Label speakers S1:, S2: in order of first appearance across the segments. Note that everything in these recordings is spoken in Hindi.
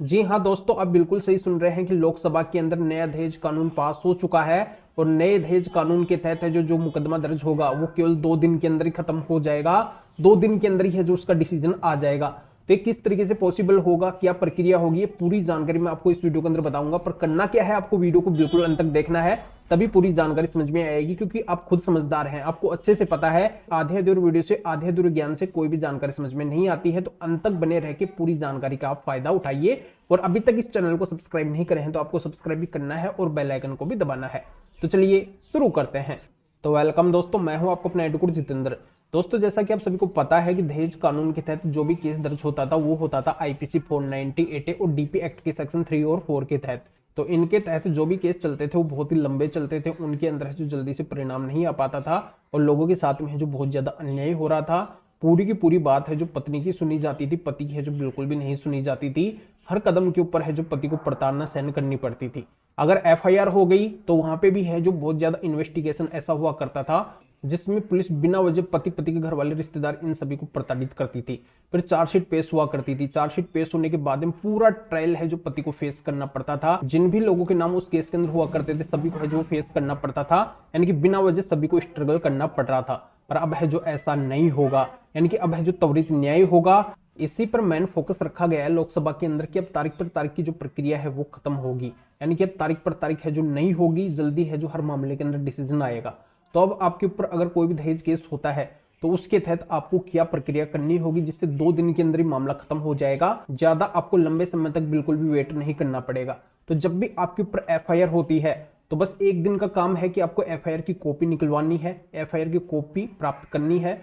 S1: जी हाँ दोस्तों, आप बिल्कुल सही सुन रहे हैं कि लोकसभा के अंदर नया दहेज कानून पास हो चुका है। और नए दहेज कानून के तहत है जो मुकदमा दर्ज होगा वो केवल 2 दिन के अंदर ही खत्म हो जाएगा। 2 दिन के अंदर ही है जो उसका डिसीजन आ जाएगा। तो ये किस तरीके से पॉसिबल होगा, क्या प्रक्रिया होगी, ये पूरी जानकारी मैं आपको इस वीडियो के अंदर बताऊंगा। पर करना क्या है, आपको वीडियो को बिल्कुल अंत तक देखना है, तभी पूरी जानकारी समझ में आएगी। क्योंकि आप खुद समझदार हैं, आपको अच्छे से पता है आधे अधूरे वीडियो से, आधे अधूरे ज्ञान से कोई भी जानकारी समझ में नहीं आती है। तो अंत तक बने रह के पूरी जानकारी का आप फायदा उठाइए। और अभी तक इस चैनल को सब्सक्राइब नहीं करे हैं तो आपको सब्सक्राइब भी करना है और बेल आइकन को भी दबाना है। तो चलिए शुरू करते हैं। तो वेलकम दोस्तों, मैं हूं आपको अपना एडवोकेट जितेंद्र। दोस्तों, जैसा कि आप सभी को पता है कि दहेज कानून के तहत जो भी केस दर्ज होता था वो होता था आईपीसी 498 और डीपी एक्ट के सेक्शन 3 और 4 के तहत। तो इनके तहत जो भी केस चलते थे वो बहुत ही लंबे चलते थे, उनके अंदर जो जल्दी से परिणाम नहीं आ पाता था और लोगों के साथ में जो बहुत ज्यादा अन्याय हो रहा था। पूरी की पूरी बात है जो पत्नी की सुनी जाती थी, पति की है जो बिल्कुल भी नहीं सुनी जाती थी। हर कदम के ऊपर है जो पति को प्रताड़ना सहन करनी पड़ती थी। अगर एफआईआर हो गई तो वहां पे भी है जो बहुत ज्यादा इन्वेस्टिगेशन ऐसा हुआ करता था जिसमें पुलिस बिना वजह पति के घर वाले रिश्तेदार इन सभी को प्रताड़ित करती थी। फिर चार्जशीट पेश हुआ करती थी। चार्जशीट पेश होने के बाद में पूरा ट्रायल है जो पति को फेस करना पड़ता था। जिन भी लोगों के नाम उस केस के अंदर हुआ करते थे सभी को है जो फेस करना पड़ता था, यानी कि बिना वजह सभी को स्ट्रगल करना पड़ रहा था। पर अब है जो ऐसा नहीं होगा, यानी कि अब है जो त्वरित न्याय होगा। इसी पर मेन फोकस रखा गया है लोकसभा के अंदर कि अब तारीख पर तारीख की जो प्रक्रिया है वो खत्म होगी, यानी कि अब तारीख पर तारीख है जो नहीं होगी, जल्दी है जो हर मामले के अंदर डिसीजन आएगा। तो अब आपके ऊपर अगर कोई भी दहेज केस होता है तो उसके तहत आपको क्या प्रक्रिया करनी होगी जिससे 2 दिन के अंदर ही मामला खत्म हो जाएगा। ज्यादा आपको लंबे समय तक बिल्कुल भी वेट नहीं करना पड़ेगा। तो जब भी आपके ऊपर एफआईआर होती है तो बस 1 दिन का काम है कि आपको एफआईआर की कॉपी निकलवानी है, एफआईआर की कॉपी प्राप्त करनी है।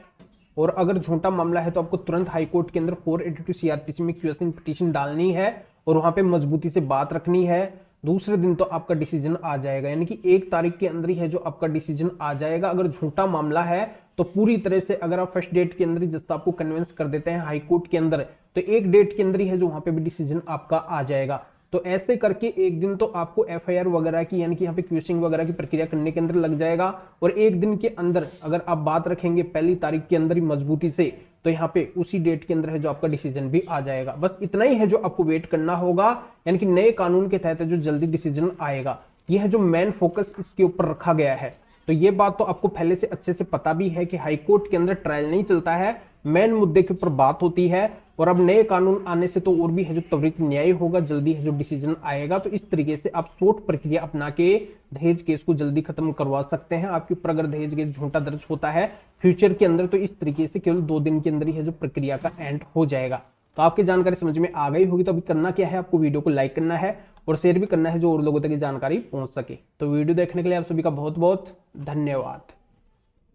S1: और अगर झूठा मामला है तो आपको तुरंत हाईकोर्ट के अंदर 482 सीआरपीसी में क्यूएसएन पिटीशन डालनी है और वहां पे मजबूती से बात रखनी है। दूसरे दिन तो आपका डिसीजन आ जाएगा, यानी कि 1 तारीख के अंदर ही है जो आपका डिसीजन आ जाएगा। अगर झूठा मामला है तो पूरी तरह से अगर आप फर्स्ट डेट के अंदर ही जैसा आपको कन्विंस कर देते हैं हाईकोर्ट के अंदर, तो 1 डेट के अंदर ही है जो वहां पे भी डिसीजन आपका आ जाएगा। तो ऐसे करके 1 दिन तो आपको एफआईआर वगैरह की, यानी कि यहाँ पे क्यूसिंग वगैरह की प्रक्रिया करने के अंदर लग जाएगा। और 1 दिन के अंदर अगर आप बात रखेंगे पहली तारीख के अंदर ही मजबूती से, तो यहाँ पे उसी डेट के अंदर है जो आपका डिसीजन भी आ जाएगा। बस इतना ही है जो आपको वेट करना होगा, यानी कि नए कानून के तहत जो जल्दी डिसीजन आएगा। यह है जो मेन फोकस इसके ऊपर रखा गया है। तो ये बात तो आपको पहले से अच्छे से पता भी है कि हाईकोर्ट के अंदर ट्रायल नहीं चलता है, मेन मुद्दे के ऊपर बात होती है। और अब नए कानून आने से तो और भी है जो त्वरित न्याय होगा, जल्दी है जो डिसीजन आएगा। तो इस तरीके से आप शॉर्ट प्रक्रिया अपना के दहेज केस को जल्दी खत्म करवा सकते हैं। आपके ऊपर अगर दहेज केस झूठा दर्ज होता है फ्यूचर के अंदर तो इस तरीके से केवल 2 दिन के अंदर ही है जो प्रक्रिया का एंड हो जाएगा। तो आपकी जानकारी समझ में आ गई होगी। तो अभी करना क्या है, आपको वीडियो को लाइक करना है और शेयर भी करना है जो और लोगों तक ये जानकारी पहुंच सके। तो वीडियो देखने के लिए आप सभी का बहुत बहुत धन्यवाद।